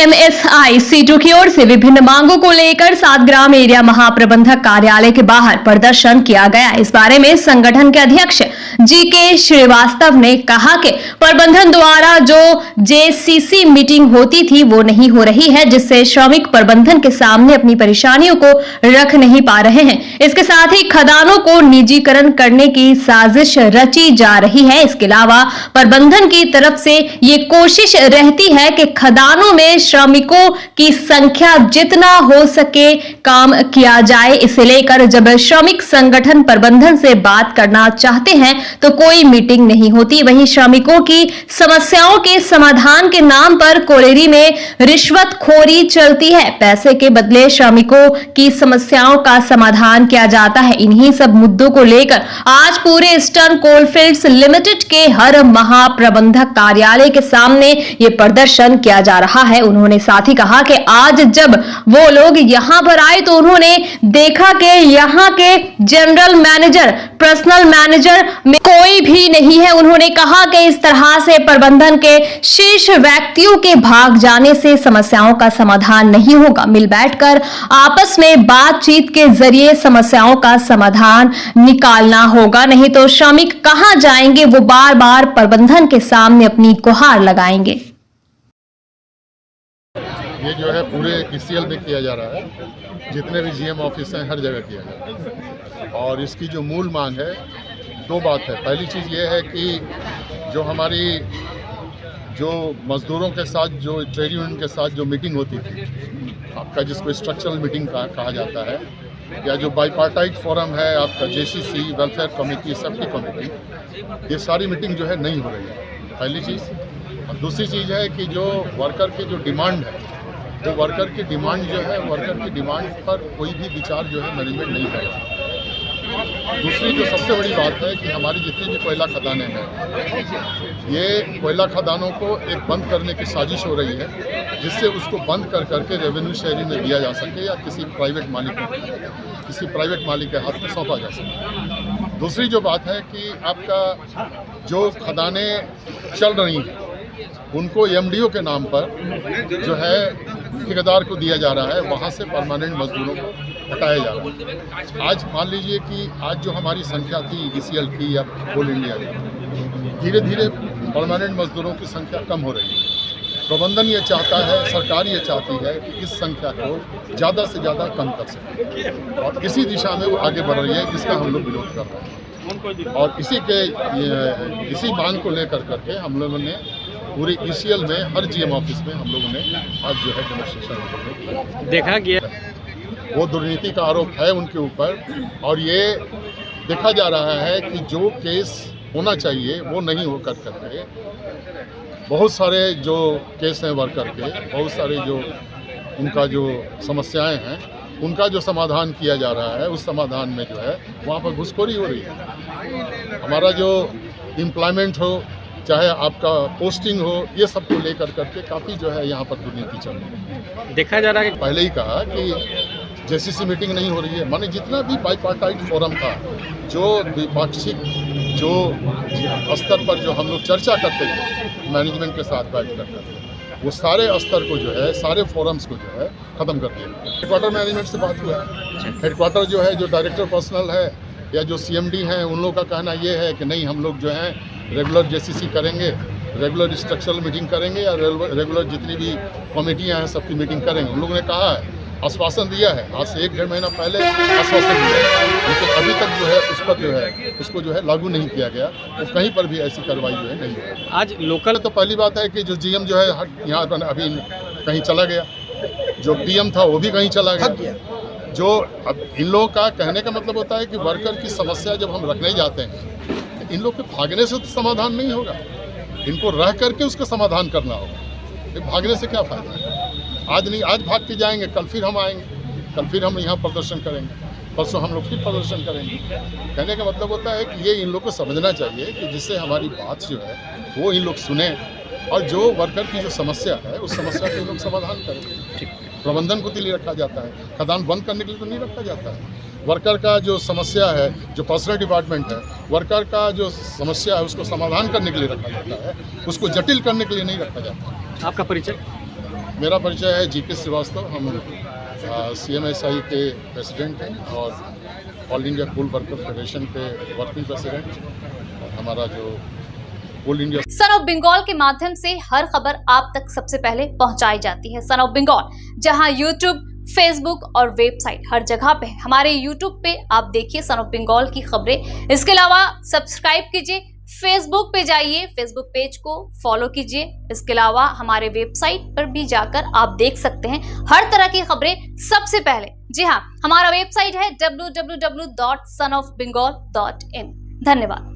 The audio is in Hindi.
एएमएसआई सीटों की ओर से विभिन्न मांगों को लेकर सातग्राम एरिया महाप्रबंधक कार्यालय के बाहर प्रदर्शन किया गया। इस बारे में संगठन के अध्यक्ष जीके श्रीवास्तव ने कहा कि प्रबंधन द्वारा जो जेसीसी मीटिंग होती थी वो नहीं हो रही है, जिससे श्रमिक प्रबंधन के सामने अपनी परेशानियों को रख नहीं पा रहे हैं। इसके साथ ही खदानों को निजीकरण करने की साजिश रची जा रही है। इसके अलावा प्रबंधन की तरफ से ये कोशिश रहती है कि खदानों में श्रमिकों की संख्या जितना हो सके काम किया जाए। इसे लेकर जब श्रमिक संगठन प्रबंधन से बात करना चाहते हैं तो कोई मीटिंग नहीं होती। वहीं श्रमिकों की समस्याओं के समाधान के नाम पर कोलेरी में रिश्वतखोरी चलती है। पैसे के बदले श्रमिकों की समस्याओं का समाधान किया जाता है। इन्हीं सब मुद्दों को लेकर आज पूरे ईस्टर्न कोलफील्ड्स लिमिटेड के हर महाप्रबंधक कार्यालय के सामने ये प्रदर्शन किया जा रहा है। उन्होंने साथ ही कहा कि आज जब वो लोग यहां पर आए तो उन्होंने देखा कि यहां के जनरल मैनेजर, पर्सनल मैनेजर में कोई भी नहीं है। उन्होंने कहा कि इस तरह से प्रबंधन के शीर्ष व्यक्तियों के भाग जाने से समस्याओं का समाधान नहीं होगा। मिल बैठकर आपस में बातचीत के जरिए समस्याओं का समाधान निकालना होगा, नहीं तो श्रमिक कहां जाएंगे, वो बार बार प्रबंधन के सामने अपनी गुहार लगाएंगे। ये जो है पूरे ईसीएल में किया जा रहा है, जितने भी जीएम ऑफिस हैं हर जगह किया जा रहा है। और इसकी जो मूल मांग है, दो बात है। पहली चीज़ ये है कि जो हमारी जो मजदूरों के साथ, जो ट्रेड यूनियन के साथ जो मीटिंग होती थी, आपका जिसको स्ट्रक्चरल मीटिंग कहा जाता है, या जो बाईपार्टाइट फोरम है आपका, JCC, welfare committee, safety committee, ये सारी मीटिंग जो है नहीं हो रही है, पहली चीज़। और दूसरी चीज़ है कि जो वर्कर की जो डिमांड है, वो वर्कर की डिमांड जो है, वर्कर की डिमांड पर कोई भी विचार जो है मैनेजमेंट नहीं कर रहा। दूसरी जो सबसे बड़ी बात है कि हमारी जितनी भी कोयला खदानें हैं, ये कोयला खदानों को एक बंद करने की साजिश हो रही है, जिससे उसको बंद कर करके रेवेन्यू शेयरिंग में दिया जा सके या किसी प्राइवेट मालिक के हाथ में सौंपा जा सके। दूसरी जो बात है कि आपका जो खदानें चल रही हैं, उनको एमडीओ के नाम पर जो है ठेकेदार को दिया जा रहा है, वहाँ से परमानेंट मजदूरों को हटाया जा रहा है। आज मान लीजिए कि आज जो हमारी संख्या थी ईसीएल की या कोल इंडिया की, धीरे धीरे परमानेंट मजदूरों की संख्या कम हो रही है। प्रबंधन ये चाहता है, सरकार ये चाहती है कि इस संख्या को ज़्यादा से ज़्यादा कम कर सके, और इसी दिशा में वो आगे बढ़ रही है, जिसका हम लोग विरोध कर रहे हैं। और इसी मांग को लेकर करके हम लोगों ने पूरे ईसीएल में हर जीएम ऑफिस में हम लोगों ने आज जो है डेमोन्स्ट्रेशन देखा गया। वो दुर्नीति का आरोप है उनके ऊपर, और ये देखा जा रहा है कि जो केस होना चाहिए वो नहीं हो कर करके बहुत सारे जो केस हैं वर्कर के, बहुत सारे जो उनका जो समस्याएं हैं, उनका जो समाधान किया जा रहा है, उस समाधान में जो है वहाँ पर घुसखोरी हो रही है। हमारा जो एम्प्लॉयमेंट हो, चाहे आपका पोस्टिंग हो, ये सब को लेकर करके काफ़ी जो है यहाँ पर दुर्नीति चल रही है। देखा जा रहा है कि पहले ही कहा कि जेसीसी मीटिंग नहीं हो रही है, माने जितना भी बाईपार्टाइट फोरम था, जो द्विपाक्षिक जो स्तर पर जो हम लोग चर्चा करते थे मैनेजमेंट के साथ बैठ करके, वो सारे स्तर को जो है, सारे फोरम्स को जो है ख़त्म कर दिया। हेडक्वार्टर मैनेजमेंट से बात हुआ है। हेडक्वार्टर जो है, जो डायरेक्टर पर्सनल है या जो सीएमडी हैं, उन लोगों का कहना ये है कि नहीं, हम लोग जो है रेगुलर जेसीसी करेंगे, रेगुलर स्ट्रक्चरल मीटिंग करेंगे, या रेगुलर जितनी भी कमेटियां हैं सबकी मीटिंग करेंगे। उन लोगों ने कहा है, आश्वासन दिया है, आज से 1-1.5 महीना पहले आश्वासन दिया है, लेकिन अभी तक जो है उस पर जो है उसको जो है लागू नहीं किया गया। तो कहीं पर भी ऐसी कार्रवाई जो है नहीं हुई। आज लोकल तो पहली बात है कि जो जीएम जो है यहाँ पर अभी कहीं चला गया, जो पीएम था वो भी कहीं चला गया। जो अब इन लोगों का कहने का मतलब होता है कि वर्कर की समस्या जब हम रखने जाते हैं, इन लोग के भागने से तो समाधान नहीं होगा, इनको रह करके उसका समाधान करना होगा। भागने से क्या फ़ायदा है? आज नहीं, आज भाग के जाएंगे, कल फिर हम आएंगे, कल फिर हम यहाँ प्रदर्शन करेंगे, परसों हम लोग फिर प्रदर्शन करेंगे। कहने का मतलब होता है कि ये इन लोग को समझना चाहिए कि जिससे हमारी बात जो है वो इन लोग सुने, और जो वर्कर की जो समस्या है उस समस्या का इन लोग समाधान करें। प्रबंधन को दिल्ली रखा जाता है, खदान बंद करने के लिए तो नहीं रखा जाता है। वर्कर का जो समस्या है, जो पर्सनल डिपार्टमेंट है, वर्कर का जो समस्या है उसको समाधान करने के लिए रखा जाता है, उसको जटिल करने के लिए नहीं रखा जाता है। आपका परिचय? मेरा परिचय है जीके श्रीवास्तव। हम CMSI के प्रेसिडेंट हैं और ऑल इंडिया कोल वर्कर फेडरेशन के वर्किंग प्रेसिडेंट। हमारा जो कोल इंडिया सन ऑफ बंगाल के माध्यम से हर खबर आप तक सबसे पहले पहुंचाई जाती है। सन ऑफ बंगाल जहां यूट्यूब, फेसबुक और वेबसाइट हर जगह पे है। हमारे यूट्यूब पे आप देखिए सन ऑफ बंगाल की खबरें। इसके अलावा सब्सक्राइब कीजिए, फेसबुक पे जाइए, फेसबुक पेज को फॉलो कीजिए। इसके अलावा हमारे वेबसाइट पर भी जाकर आप देख सकते हैं हर तरह की खबरें सबसे पहले। जी हाँ, हमारा वेबसाइट है www.sonofbengal.in। धन्यवाद।